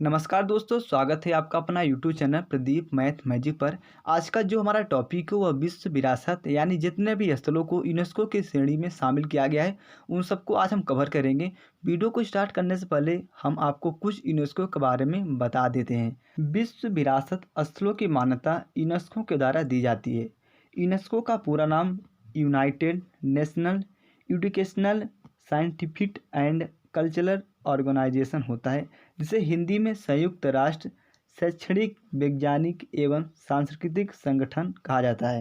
नमस्कार दोस्तों, स्वागत है आपका अपना YouTube channel Pradeep math magic पर। आज का जो हमारा टॉपिक है वह विश्व विरासत यानी जितने भी स्थलों को यूनेस्को की श्रेणी में शामिल किया गया है उन सबको आज हम कवर करेंगे। वीडियो को स्टार्ट करने से पहले हम आपको कुछ यूनेस्को के बारे में बता देते हैं। विश्व विरासत स्थलों की मान्यता यूनेस्को के द्वारा दी जाती है। यूनेस्को का पूरा नाम United National Educational Scientific and Cultural Organization होता है, जिसे हिंदी में संयुक्त राष्ट्र शैक्षणिक वैज्ञानिक एवं सांस्कृतिक संगठन कहा जाता है।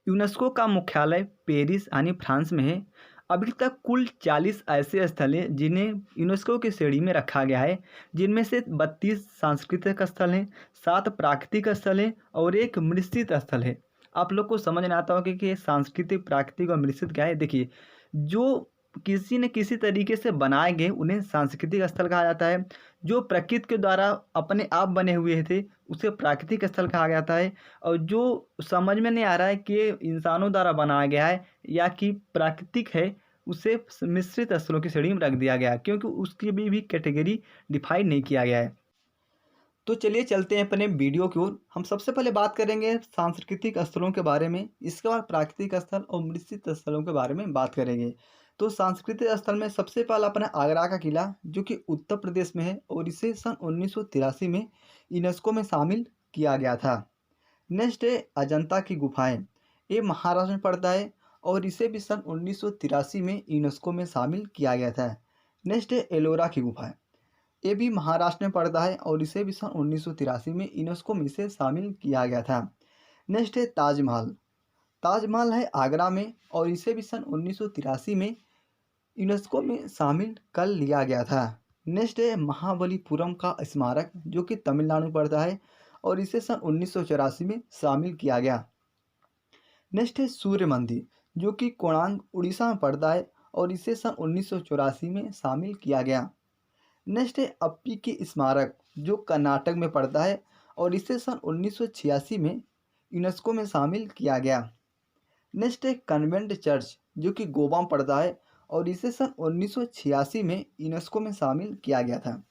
यूनेस्को का मुख्यालय पेरिस यानी फ्रांस में है। अभी तक कुल 40 ऐसे स्थल हैं जिन्हें यूनेस्को की श्रेणी में रखा गया है, जिनमें से 32 सांस्कृतिक स्थल हैं, 7 प्राकृतिक स्थल हैं और एक मिश्रित स्थल है। आप लोग को समझ में आता होगा कि सांस्कृतिक, प्राकृतिक और मिश्रित क्या है। देखिए, जो किसी न किसी तरीके से बनाए गए उन्हें सांस्कृतिक स्थल कहा जाता है। जो प्रकृति के द्वारा अपने आप बने हुए थे उसे प्राकृतिक स्थल कहा जाता है। और जो समझ में नहीं आ रहा है कि ये इंसानों द्वारा बनाया गया है या कि प्राकृतिक है, उसे मिश्रित स्थलों की श्रेणी में रख दिया गया है, क्योंकि उसकी भी कैटेगरी डिफाइन नहीं किया गया है। तो चलिए चलते हैं अपने वीडियो की ओर। हम सबसे पहले बात करेंगे सांस्कृतिक स्थलों के बारे में, इसके बाद प्राकृतिक स्थल और मिश्रित स्थलों के बारे में बात करेंगे। तो सांस्कृतिक स्थल में सबसे पहला अपना आगरा का किला, जो कि उत्तर प्रदेश में है और इसे सन 1983 में यूनेस्को में शामिल किया गया था। नेक्स्ट है अजंता की गुफाएं, ये महाराष्ट्र में पड़ता है और इसे भी सन 1983 में यूनेस्को में शामिल किया गया था। नेक्स्ट है एलोरा की गुफाएं, ये भी महाराष्ट्र में पड़ता है और इसे भी सन 1983 में यूनेस्को में इसे शामिल किया गया था। नेक्स्ट है ताजमहल। ताजमहल है आगरा में और इसे भी सन 1983 में यूनेस्को में शामिल कर लिया गया था। नेक्स्ट है महाबलीपुरम का स्मारक, जो कि तमिलनाडु में पड़ता है और इसे सन 1984 में शामिल किया गया। नेक्स्ट है सूर्य मंदिर, जो कि कोणार्क उड़ीसा में पड़ता है और इसे सन 1984 में शामिल किया गया। नेक्स्ट है अप्पी की स्मारक, जो कर्नाटक में पड़ता है और इसे सन 1986 में यूनेस्को में शामिल किया गया। नेक्स्ट है कन्वेंट चर्च, जो कि गोवा में पड़ता है और इसे सन 1986 में यूनेस्को में शामिल किया गया था।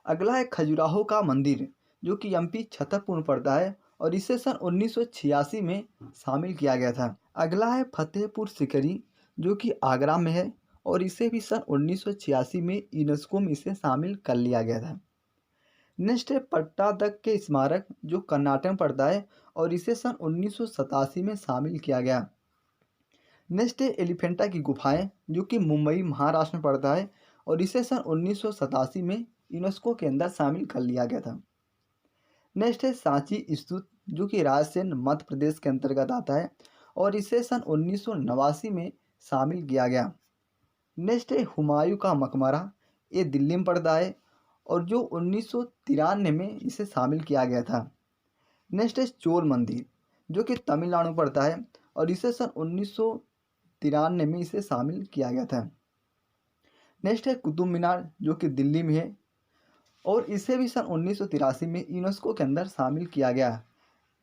अगला है खजुराहो का मंदिर, जो कि एमपी छतरपुर में पड़ता है और इसे सन 1986 में शामिल किया गया था। अगला है फतेहपुर सिकरी, जो कि आगरा में है और इसे भी सन 1986 में यूनेस्को में इसे शामिल कर लिया गया था। नेक्स्ट है पट्टादक के स्मारक, जो कर्नाटक में पड़ता है और इसे सन 1987 में शामिल किया गया। नेक्स्ट है एलिफेंटा की गुफाएं, जो कि मुंबई महाराष्ट्र में पड़ता है और इसे सन 1987 में यूनेस्को के अंदर शामिल कर लिया गया था। नेक्स्ट है सांची स्तूप, जो कि रायसेन मध्य प्रदेश के अंतर्गत आता है और इसे सन 1989 में शामिल किया गया। नेक्स्ट है हुमायूं का मकबरा, ये दिल्ली में पड़ता है और जो 1993 में इसे शामिल किया गया था। नेक्स्ट है चोल मंदिर, जो कि तमिलनाडु में पड़ता है और इसे सन 1993 में इसे शामिल किया गया था। नेक्स्ट है कुतुब मीनार, जो कि दिल्ली में है और इसे भी सन 1983 में यूनेस्को के अंदर शामिल किया गया।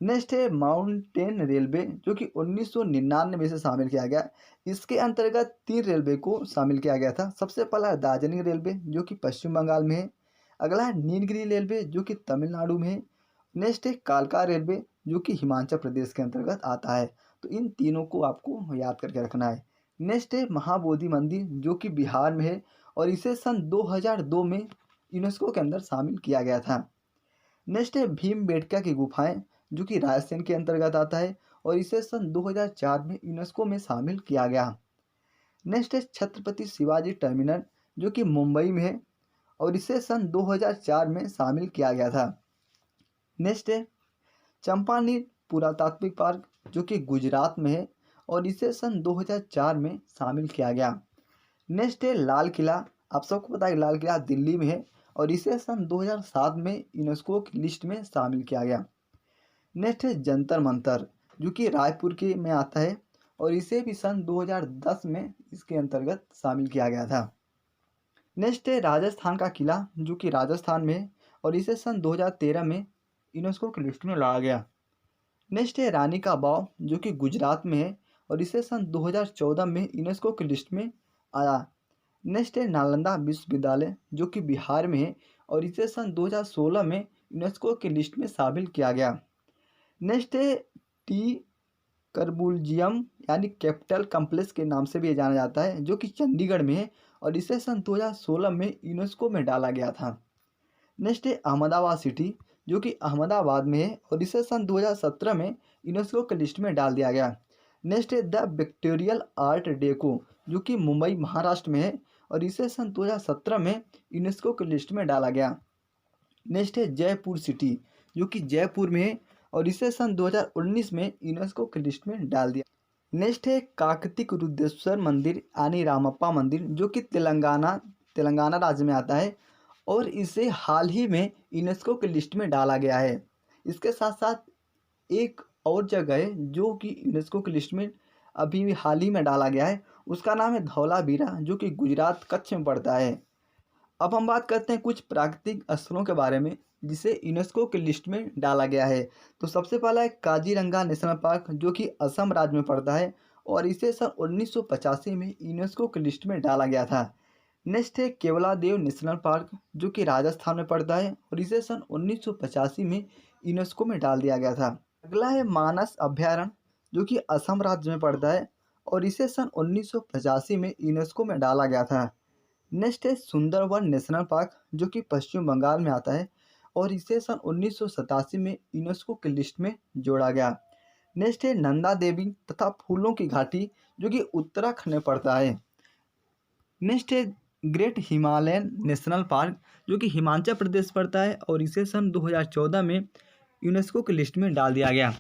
नेक्स्ट है माउंटेन रेलवे, जो कि 1999 में से शामिल किया गया। इसके अंतर्गत 3 रेलवे को शामिल किया गया था। सबसे पहला दार्जिलिंग रेलवे, जो कि पश्चिम बंगाल में है। अगला है नीलगिरी रेलवे, जो कि तमिलनाडु में है। नेक्स्ट है कालका रेलवे, जो कि हिमाचल प्रदेश के अंतर्गत आता है। तो इन तीनों को आपको याद करके रखना है। नेक्स्ट है महाबोधि मंदिर, जो कि बिहार में है और इसे सन 2002 में यूनेस्को के अंदर शामिल किया गया था। नेक्स्ट है भीमबेटका की गुफाएं, जो कि रायसेन के अंतर्गत आता है और इसे सन 2004 में यूनेस्को में शामिल किया गया। नेक्स्ट है छत्रपति शिवाजी टर्मिनल, जो कि मुंबई में है और इसे सन 2004 में शामिल किया गया था। नेक्स्ट है चंपानेर पुरातात्विक पार्क, जो कि गुजरात में है और इसे सन 2004 में शामिल किया गया। नेक्स्ट है लाल किला, आप सबको पता है लाल किला दिल्ली में है और इसे सन 2007 में यूनेस्को की लिस्ट में शामिल किया गया। नेक्स्ट है जंतर मंतर, जो कि रायपुर के में आता है और इसे भी सन 2010 में इसके अंतर्गत शामिल किया गया था। नेक्स्ट है राजस्थान का किला, जो कि राजस्थान में है और इसे सन 2013 में यूनेस्को की लिस्ट में लाया गया। नेक्स्ट है रानी का बाव, जो कि गुजरात में है और इसे सन 2014 में यूनेस्को की लिस्ट में आया। नेक्स्ट है नालंदा विश्वविद्यालय, जो कि बिहार में है और इसे सन 2016 में यूनेस्को की लिस्ट में शामिल किया गया। नेक्स्ट है टी करबुलजियम यानी कैपिटल कम्प्लेक्स के नाम से भी ये जाना जाता है, जो कि चंडीगढ़ में है और इसे सन 2016 में यूनेस्को में डाला गया था। नेक्स्ट है अहमदाबाद सिटी, जो कि अहमदाबाद में है और इसे सन 2017 में यूनेस्को की लिस्ट में डाल दिया गया। नेक्स्ट है द विक्टोरियल आर्ट डेको, जो कि मुंबई महाराष्ट्र में है और इसे सन 2017 में यूनेस्को की लिस्ट में डाला गया। नेक्स्ट है जयपुर सिटी, जो कि जयपुर में है और इसे सन 2019 में यूनेस्को की लिस्ट में डाल दिया। नेक्स्ट है काकतिक रुद्रेश्वर मंदिर यानी रामप्पा मंदिर, जो कि तेलंगाना राज्य में आता है और इसे हाल ही में यूनेस्को की लिस्ट में डाला गया है। इसके साथ साथ एक और जगह है जो कि यूनेस्को की लिस्ट में अभी हाल ही में डाला गया है, उसका नाम है धौलावीरा, जो कि गुजरात कच्छ में पड़ता है। अब हम बात करते हैं कुछ प्राकृतिक स्थलों के बारे में जिसे यूनेस्को की लिस्ट में डाला गया है। तो सबसे पहला है काजीरंगा नेशनल पार्क, जो कि असम राज्य में पड़ता है और इसे सन 1985 में यूनेस्को की लिस्ट में डाला गया था। नेक्स्ट है केवलादेव नेशनल पार्क, जो कि राजस्थान में पड़ता है और इसे सन 1985 में यूनेस्को में डाल दिया गया था। अगला है मानस अभ्यारण्य, जो कि असम राज्य में पड़ता है और इसे सन 1985 में यूनेस्को में डाला गया था। नेक्स्ट है सुंदरवन नेशनल पार्क, जो कि पश्चिम बंगाल में आता है और इसे सन 1987 में यूनेस्को की लिस्ट में जोड़ा गया। नेक्स्ट है नंदा देवी तथा फूलों की घाटी, जो कि उत्तराखंड में पड़ता है। नेक्स्ट है ग्रेट हिमालयन नेशनल पार्क, जो कि हिमाचल प्रदेश पड़ता है और इसे सन 2014 में यूनेस्को की लिस्ट में डाल दिया गया।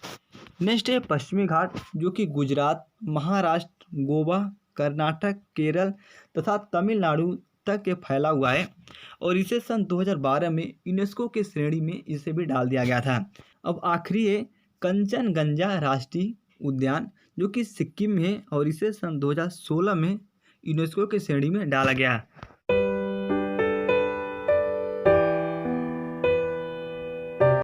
नेक्स्ट है पश्चिमी घाट, जो कि गुजरात, महाराष्ट्र, गोवा, कर्नाटक, केरल तथा तमिलनाडु तक के फैला हुआ है और इसे सन 2012 में यूनेस्को की श्रेणी में इसे भी डाल दिया गया था। अब आखिरी है कंचनजंगा राष्ट्रीय उद्यान, जो कि सिक्किम में है और इसे सन 2016 में यूनेस्को की श्रेणी में डाला गया।